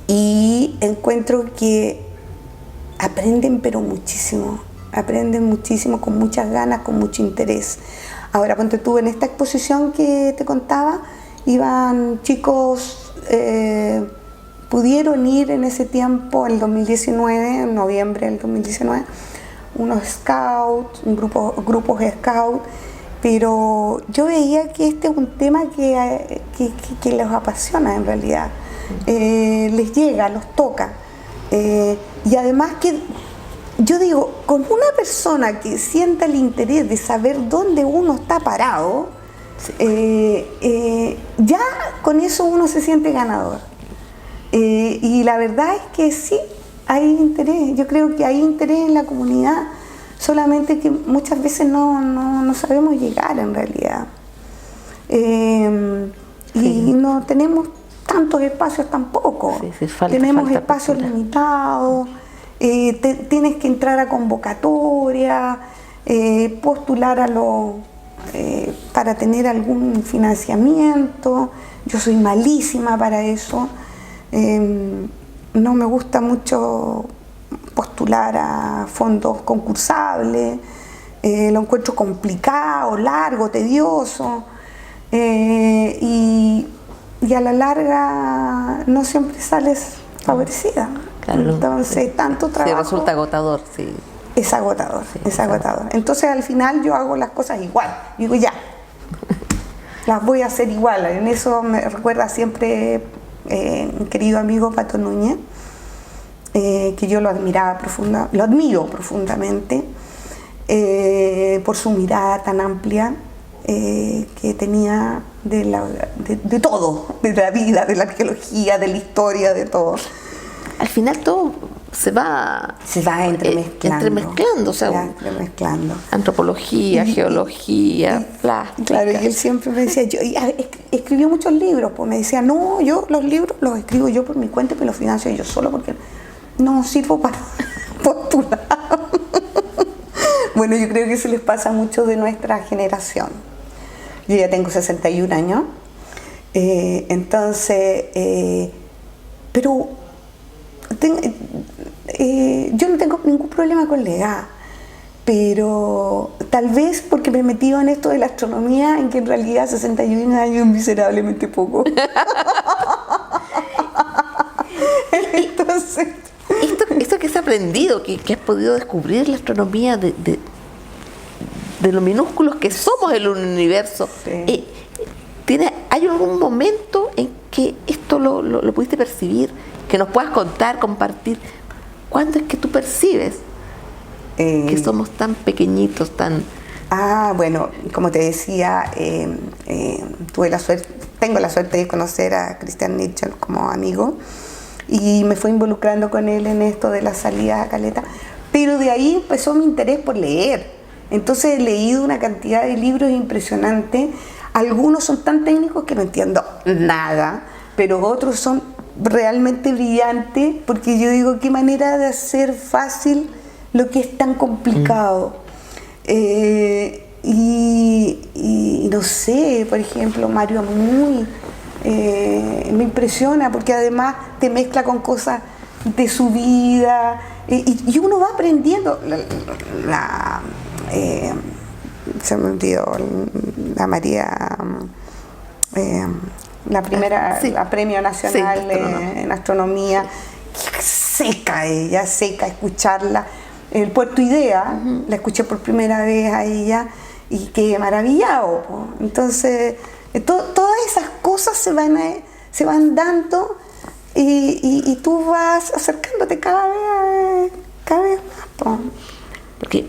[SPEAKER 2] y encuentro que aprenden, pero muchísimo, con muchas ganas, con mucho interés. Ahora, ponte tú, en esta exposición que te contaba, iban chicos, pudieron ir en ese tiempo, el 2019, en noviembre del 2019, unos scouts, grupos scouts, pero yo veía que este es un tema que los apasiona en realidad, les llega, los toca, y además que yo digo, con una persona que sienta el interés de saber dónde uno está parado, ya con eso uno se siente ganador. Y la verdad es que sí, hay interés, yo creo que hay interés en la comunidad, solamente que muchas veces no sabemos llegar en realidad. Y no tenemos tantos espacios tampoco, tenemos espacios limitados, tienes que entrar a convocatoria, postular para tener algún financiamiento. Yo soy malísima para eso. No me gusta mucho postular a fondos concursables, lo encuentro complicado, largo, tedioso, y a la larga no siempre sales favorecida.
[SPEAKER 1] Claro.
[SPEAKER 2] Entonces, tanto trabajo.
[SPEAKER 1] Sí, resulta agotador, sí.
[SPEAKER 2] Es agotador, sí, es agotador. Entonces, al final yo hago las cosas igual. Digo, ya, las voy a hacer igual. En eso me recuerda siempre mi querido amigo Pato Núñez, que yo lo admiro profundamente, por su mirada tan amplia que tenía de todo, de la vida, de la arqueología, de la historia, de todo.
[SPEAKER 1] Al final todo se va entremezclando, o sea,
[SPEAKER 2] entremezclando.
[SPEAKER 1] Antropología, geología, plástica.
[SPEAKER 2] Claro, y él siempre me decía, escribió muchos libros, pues me decía, no, yo los libros los escribo yo por mi cuenta y me los financio yo solo porque no sirvo para postular. Bueno, yo creo que eso les pasa a muchos de nuestra generación. Yo ya tengo 61 años, entonces, pero yo no tengo ningún problema con la edad, pero tal vez porque me he metido en esto de la astronomía, en que en realidad 61 años es miserablemente poco. Entonces,
[SPEAKER 1] esto que has aprendido, que has podido descubrir la astronomía de lo minúsculos que somos en el universo,
[SPEAKER 2] sí.
[SPEAKER 1] ¿Hay algún momento en que esto lo pudiste percibir? Que nos puedas contar, compartir. ¿Cuándo es que tú percibes que somos tan pequeñitos, tan...
[SPEAKER 2] Bueno, como te decía, tengo la suerte de conocer a Christian Nitzschel como amigo y me fui involucrando con él en esto de la salida a Caleta, pero de ahí empezó mi interés por leer. Entonces he leído una cantidad de libros impresionante. Algunos son tan técnicos que no entiendo nada, pero otros son realmente brillantes, porque yo digo, qué manera de hacer fácil lo que es tan complicado. Y no sé, por ejemplo, Mario Amuy me impresiona porque además te mezcla con cosas de su vida y uno va aprendiendo. Se me olvidó, la María, la primera, sí. La Premio Nacional, sí, en Astronomía, seca escucharla. El Puerto Idea, la escuché por primera vez a ella y quedé maravillado. Entonces, todas esas cosas se van dando y tú vas acercándote cada vez más.
[SPEAKER 1] Porque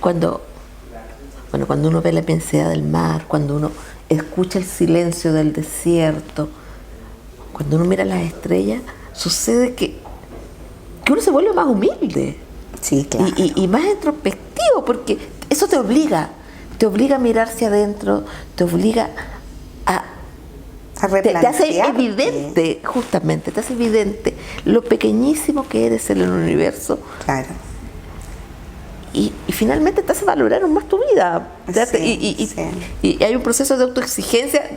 [SPEAKER 1] cuando uno ve la inmensidad del mar, cuando uno escucha el silencio del desierto, cuando uno mira las estrellas, sucede que uno se vuelve más humilde.
[SPEAKER 2] Sí, claro.
[SPEAKER 1] Y más introspectivo, porque eso te obliga a mirar hacia adentro, te obliga a replantearte. Te hace evidente, justamente, te hace evidente lo pequeñísimo que eres en el universo.
[SPEAKER 2] Claro.
[SPEAKER 1] Y finalmente te hace valorar más tu vida.
[SPEAKER 2] Sí,
[SPEAKER 1] y hay un proceso de autoexigencia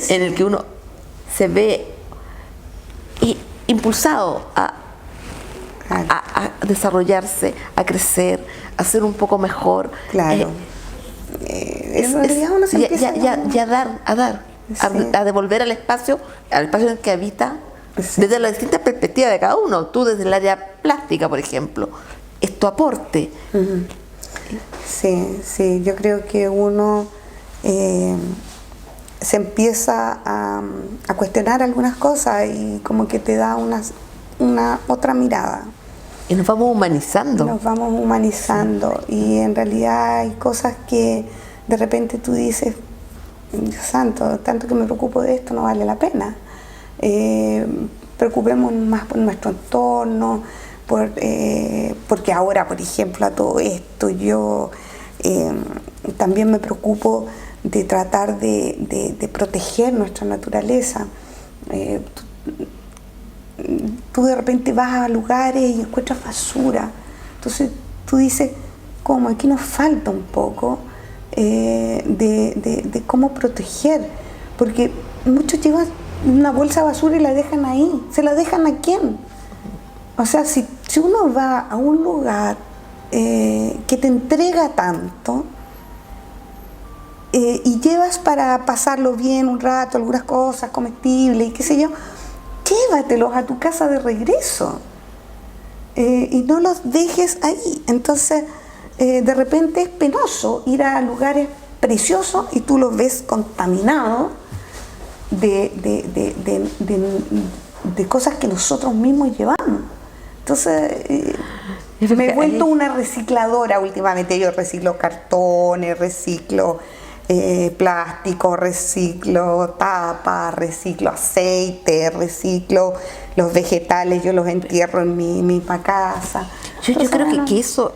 [SPEAKER 1] en el que uno se ve impulsado a desarrollarse, a crecer, a ser un poco mejor.
[SPEAKER 2] Claro. en realidad uno se empieza
[SPEAKER 1] a dar,
[SPEAKER 2] Sí.
[SPEAKER 1] a devolver al espacio en el que habita, desde las distintas perspectivas de cada uno. Tú desde el área plástica, por ejemplo, es tu aporte.
[SPEAKER 2] Sí, yo creo que uno se empieza a cuestionar algunas cosas y como que te da una otra mirada.
[SPEAKER 1] Y nos vamos humanizando.
[SPEAKER 2] Nos vamos humanizando y en realidad hay cosas que de repente tú dices, Dios santo, tanto que me preocupo de esto no vale la pena. Preocupémonos más por nuestro entorno, porque ahora, por ejemplo, a todo esto yo también me preocupo de tratar de proteger nuestra naturaleza. Tú de repente vas a lugares y encuentras basura, entonces tú dices, ¿cómo? Aquí nos falta un poco de cómo proteger, porque muchos llevan una bolsa de basura y la dejan ahí. ¿Se la dejan a quién? O sea, si uno va a un lugar que te entrega tanto y llevas para pasarlo bien un rato, algunas cosas comestibles y qué sé yo, llévatelos a tu casa de regreso y no los dejes ahí. Entonces, de repente es penoso ir a lugares preciosos y tú los ves contaminados de cosas que nosotros mismos llevamos. Entonces, me he vuelto una recicladora últimamente. Yo reciclo cartones, reciclo plástico, reciclo tapa, reciclo aceite, reciclo los vegetales, yo los entierro en mi misma casa.
[SPEAKER 1] Yo creo que eso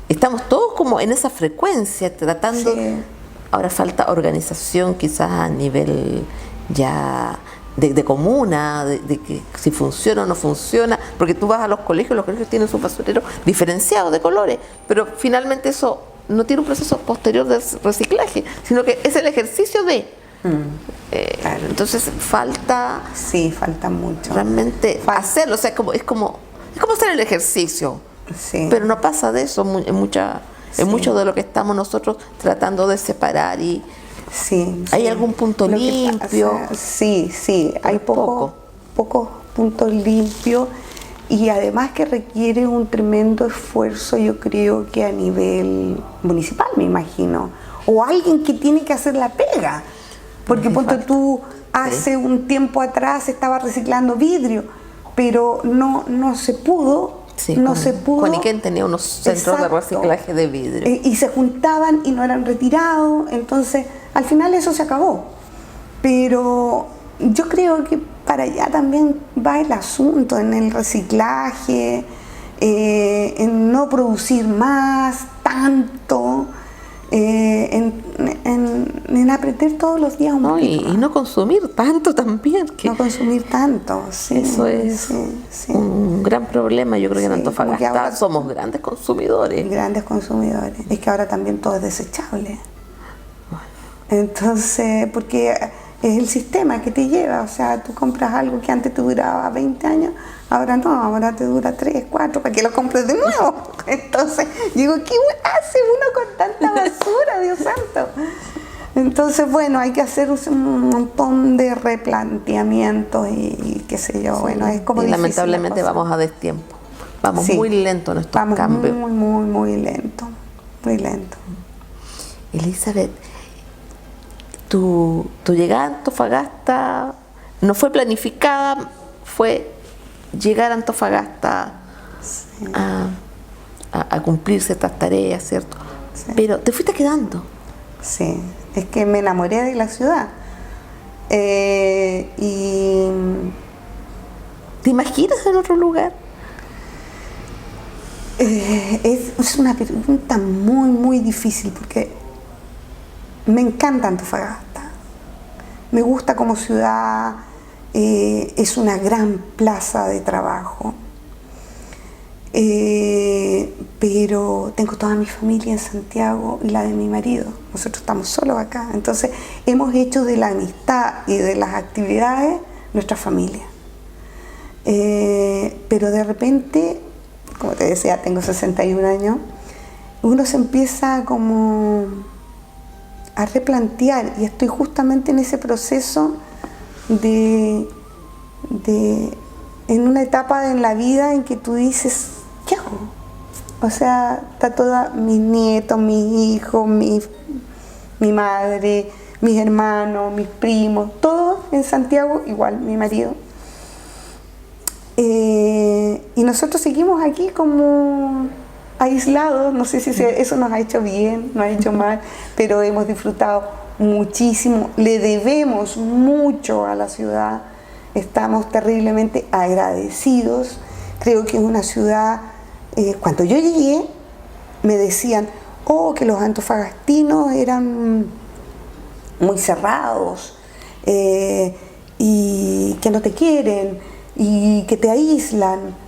[SPEAKER 1] estamos todos como en esa frecuencia, tratando.
[SPEAKER 2] Sí.
[SPEAKER 1] Ahora falta organización quizás a nivel ya de comuna, de que si funciona o no funciona, porque tú vas a los colegios tienen sus basureros diferenciados de colores, pero finalmente eso no tiene un proceso posterior de reciclaje, sino que es el ejercicio de... Claro. Entonces falta...
[SPEAKER 2] Sí, falta mucho.
[SPEAKER 1] Realmente hacerlo, o sea, es como hacer el ejercicio,
[SPEAKER 2] sí.
[SPEAKER 1] Pero no pasa de eso en mucho de lo que estamos nosotros tratando de separar y...
[SPEAKER 2] Sí,
[SPEAKER 1] ¿Hay algún punto limpio?
[SPEAKER 2] Sí, hay pocos puntos limpios y además que requiere un tremendo esfuerzo, yo creo que a nivel municipal, me imagino, o alguien que tiene que hacer la pega, porque ponte tú, hace un tiempo atrás estaba reciclando vidrio, pero no se pudo.
[SPEAKER 1] Sí,
[SPEAKER 2] no se pudo.
[SPEAKER 1] Juaniquén tenía unos centros de reciclaje de vidrio.
[SPEAKER 2] Y se juntaban y no eran retirados, entonces al final eso se acabó. Pero yo creo que para allá también va el asunto, en el reciclaje, en no producir más, tanto, en aprender todos los días un poquito.
[SPEAKER 1] Y no consumir tanto también.
[SPEAKER 2] No consumir tanto, sí.
[SPEAKER 1] Eso es un gran problema. Yo creo que en Antofagasta
[SPEAKER 2] ahora
[SPEAKER 1] somos grandes consumidores.
[SPEAKER 2] Grandes consumidores. Es que ahora también todo es desechable. Entonces, porque es el sistema que te lleva, o sea, tú compras algo que antes te duraba 20 años, ahora no, ahora te dura 3, 4, ¿para que lo compres de nuevo? Entonces, digo, ¿qué hace uno con tanta basura, Dios santo? Entonces, bueno, hay que hacer un montón de replanteamientos y qué sé yo, bueno, es como
[SPEAKER 1] y
[SPEAKER 2] difícil.
[SPEAKER 1] Lamentablemente vamos a destiempo, vamos muy lento en estos cambios.
[SPEAKER 2] Muy lento, muy lento.
[SPEAKER 1] Elizabeth, tu llegada a Antofagasta no fue planificada, fue llegar a Antofagasta a cumplir ciertas tareas, ¿cierto?
[SPEAKER 2] Sí.
[SPEAKER 1] Pero te fuiste quedando.
[SPEAKER 2] Sí, es que me enamoré de la ciudad. Y
[SPEAKER 1] ¿te imaginas en otro lugar?
[SPEAKER 2] Es una pregunta muy difícil porque me encanta Antofagasta. Me gusta como ciudad, es una gran plaza de trabajo. Pero tengo toda mi familia en Santiago y la de mi marido. Nosotros estamos solos acá. Entonces hemos hecho de la amistad y de las actividades nuestra familia. Pero de repente, como te decía, tengo 61 años uno se empieza como a replantear, y estoy justamente en ese proceso de en una etapa en la vida en que tú dices, ¿qué hago? O sea, está toda mis nietos, mis hijos, mi madre, mis hermanos, mis primos, todos en Santiago, igual mi marido. Y nosotros seguimos aquí como aislados, no sé si eso nos ha hecho bien, nos ha hecho mal, pero hemos disfrutado muchísimo, le debemos mucho a la ciudad, estamos terriblemente agradecidos. Creo que es una ciudad, cuando yo llegué me decían, oh, que los antofagastinos eran muy cerrados, y que no te quieren y que te aíslan.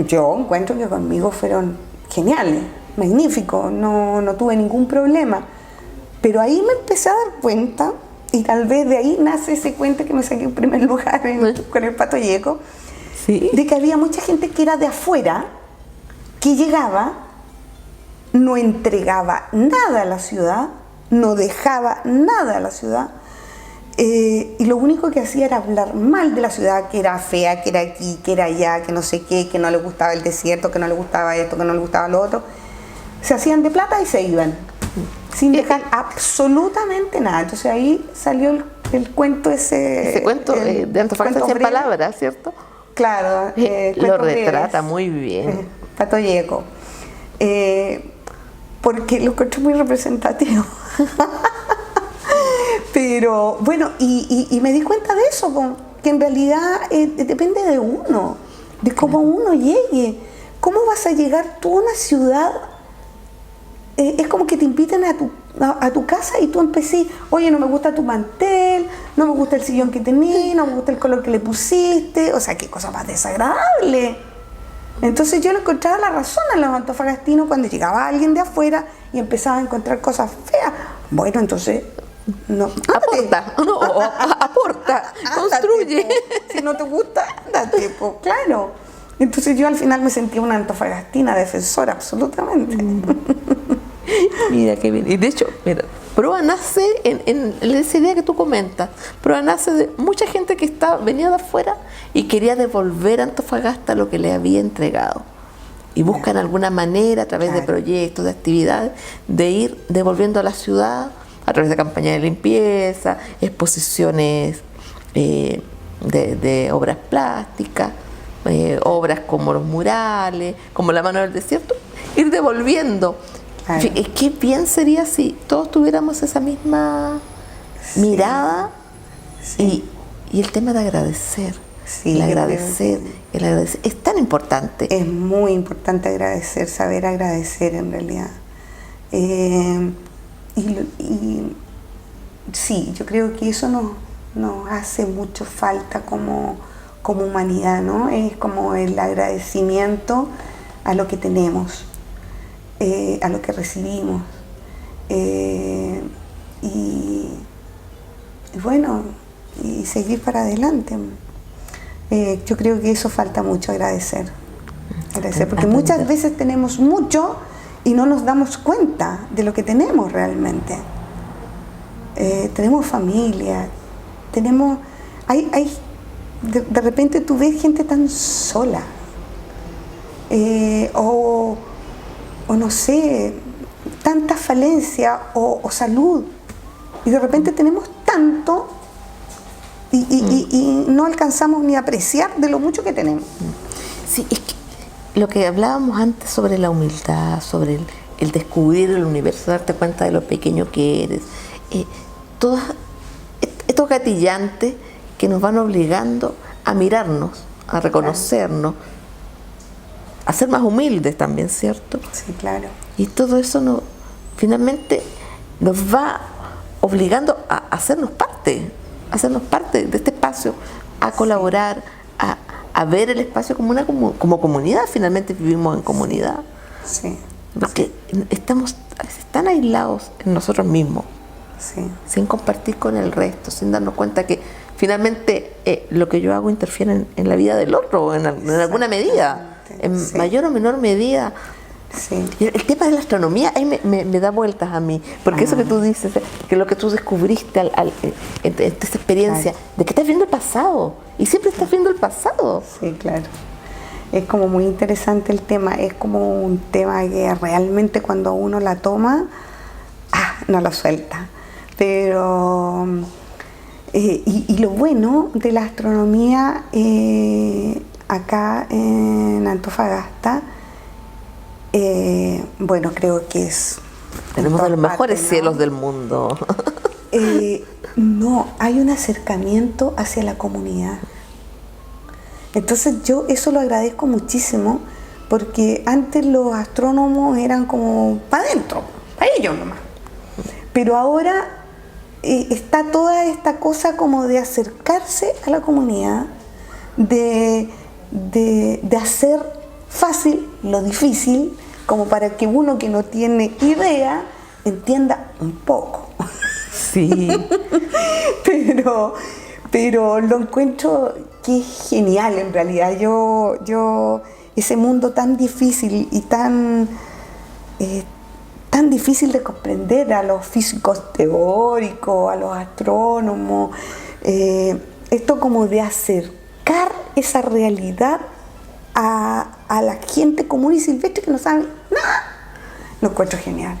[SPEAKER 2] Yo encuentro que conmigo fueron geniales, magníficos, no tuve ningún problema, pero ahí me empecé a dar cuenta, y tal vez de ahí nace ese cuento que me saqué en primer lugar con el Pato Yeco, ¿sí? De que había mucha gente que era de afuera, que llegaba, no entregaba nada a la ciudad, no dejaba nada a la ciudad, y lo único que hacía era hablar mal de la ciudad, que era fea, que era aquí, que era allá, que no sé qué, que no le gustaba el desierto, que no le gustaba esto, que no le gustaba lo otro. Se hacían de plata y se iban, sin dejar absolutamente nada. Entonces ahí salió el cuento ese
[SPEAKER 1] cuento de Antofagasta 100 palabras, ¿cierto?
[SPEAKER 2] Claro,
[SPEAKER 1] lo retrata muy bien.
[SPEAKER 2] Pato Yeco. Porque lo encuentro muy representativo. Pero bueno, y me di cuenta de eso, que en realidad depende de uno, de cómo uno llegue. ¿Cómo vas a llegar tú a una ciudad? Es como que te inviten a tu casa y tú empecé, oye, no me gusta tu mantel, no me gusta el sillón que tenés, no me gusta el color que le pusiste, o sea, qué cosa más desagradable. Entonces yo le encontraba la razón a los antofagastinos cuando llegaba alguien de afuera y empezaba a encontrar cosas feas. Bueno, entonces, no,
[SPEAKER 1] aporta, no, aporta, construye.
[SPEAKER 2] Ándate, po. Si no te gusta, ándate, po, claro. Entonces yo al final me sentía una antofagastina defensora, absolutamente.
[SPEAKER 1] Mira qué bien. Y de hecho, mira, Proa nace en esa idea que tú comentas. Proa nace de mucha gente que venía de afuera y quería devolver a Antofagasta lo que le había entregado. Y buscan alguna manera, a través de proyectos, de actividades, de ir devolviendo a la ciudad, a través de campañas de limpieza, exposiciones de obras plásticas, obras como los murales, como la mano del desierto, ir devolviendo. Qué bien sería si todos tuviéramos esa misma mirada. Y el tema de agradecer. El agradecer es tan importante.
[SPEAKER 2] Es muy importante agradecer, saber agradecer en realidad. Sí, yo creo que eso nos hace mucho falta como humanidad, ¿no? Es como el agradecimiento a lo que tenemos, a lo que recibimos. Y bueno, y seguir para adelante. Yo creo que eso falta mucho, agradecer, porque muchas veces tenemos mucho y no nos damos cuenta de lo que tenemos realmente. Tenemos familia, de repente tú ves gente tan sola, o no sé, tanta falencia o salud, y de repente tenemos tanto y no alcanzamos ni a apreciar de lo mucho que tenemos.
[SPEAKER 1] Sí, es que lo que hablábamos antes sobre la humildad, sobre el descubrir el universo, darte cuenta de lo pequeño que eres, todos estos gatillantes que nos van obligando a mirarnos, a reconocernos, a ser más humildes también, ¿cierto?
[SPEAKER 2] Sí, claro.
[SPEAKER 1] Y todo eso finalmente nos va obligando a hacernos parte de este espacio, a colaborar, a ver el espacio como comunidad. Finalmente vivimos en comunidad.
[SPEAKER 2] Sí.
[SPEAKER 1] Porque estamos a veces tan aislados en nosotros mismos, sin compartir con el resto, sin darnos cuenta que finalmente lo que yo hago interfiere en la vida del otro, en alguna medida, en mayor o menor medida.
[SPEAKER 2] Sí.
[SPEAKER 1] Y el tema de la astronomía ahí me da vueltas a mí, porque eso que tú dices, que lo que tú descubriste en esta experiencia,
[SPEAKER 2] Claro.
[SPEAKER 1] de que estás viendo el pasado, y siempre estás viendo el pasado.
[SPEAKER 2] Sí, claro. Es como muy interesante el tema, es como un tema que realmente cuando uno la toma, no lo suelta. Pero, y lo bueno de la astronomía acá en Antofagasta, bueno, creo que es...
[SPEAKER 1] Tenemos de los mejores
[SPEAKER 2] ¿no?
[SPEAKER 1] cielos del mundo.
[SPEAKER 2] No, hay un acercamiento hacia la comunidad. Entonces yo eso lo agradezco muchísimo, porque antes los astrónomos eran como para adentro, para ellos nomás. Pero ahora está toda esta cosa como de acercarse a la comunidad, de hacer fácil lo difícil, como para que uno que no tiene idea entienda un poco.
[SPEAKER 1] Sí.
[SPEAKER 2] Pero lo encuentro que es genial en realidad. Yo ese mundo tan difícil y tan difícil de comprender, a los físicos teóricos, a los astrónomos, esto como de acercar esa realidad a la gente común y silvestre que no sabe nada, lo encuentro genial.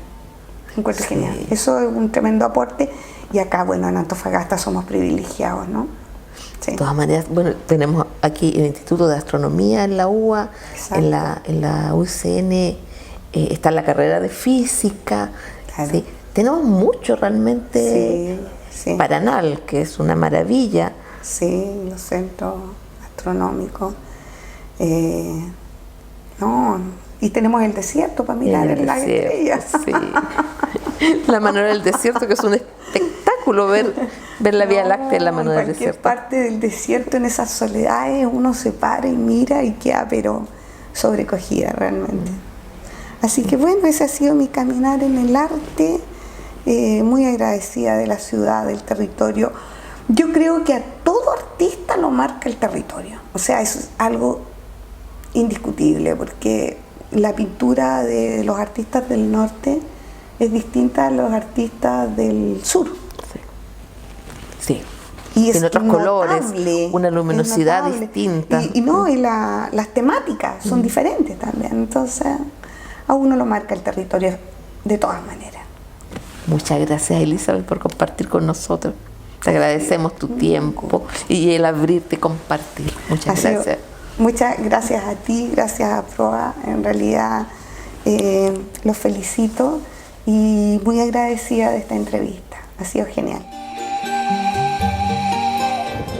[SPEAKER 2] Genial. Eso es un tremendo aporte, y acá, bueno, en Antofagasta somos privilegiados, ¿no? Sí.
[SPEAKER 1] De todas maneras, bueno, tenemos aquí el Instituto de Astronomía en la UA, en la UCN está la carrera de Física.
[SPEAKER 2] Claro.
[SPEAKER 1] ¿Sí? Tenemos mucho realmente.
[SPEAKER 2] Sí.
[SPEAKER 1] Paranal, que es una maravilla.
[SPEAKER 2] Sí, los centros astronómicos. No, y tenemos el desierto para mirar las estrellas.
[SPEAKER 1] Sí. La Manuela del Desierto, que es un espectáculo ver la Vía Láctea en la Manuela del Desierto.
[SPEAKER 2] En cualquier parte del desierto, en esas soledades, uno se para y mira y queda pero sobrecogida realmente. Así que bueno, ese ha sido mi caminar en el arte, muy agradecida de la ciudad, del territorio. Yo creo que a todo artista lo marca el territorio, o sea, eso es algo indiscutible, porque la pintura de los artistas del norte es distinta a los artistas del sur.
[SPEAKER 1] Sí.
[SPEAKER 2] Y
[SPEAKER 1] tiene otros colores, una luminosidad distinta.
[SPEAKER 2] Y las temáticas son diferentes también, entonces a uno lo marca el territorio de todas maneras.
[SPEAKER 1] Muchas gracias, Elizabeth, por compartir con nosotros. Te agradecemos tu tiempo y el abrirte y compartir. Muchas gracias.
[SPEAKER 2] Muchas gracias a ti, gracias a Proa. En realidad los felicito y muy agradecida de esta entrevista. Ha sido genial.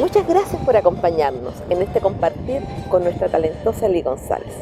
[SPEAKER 1] Muchas gracias por acompañarnos en este compartir con nuestra talentosa Eli González.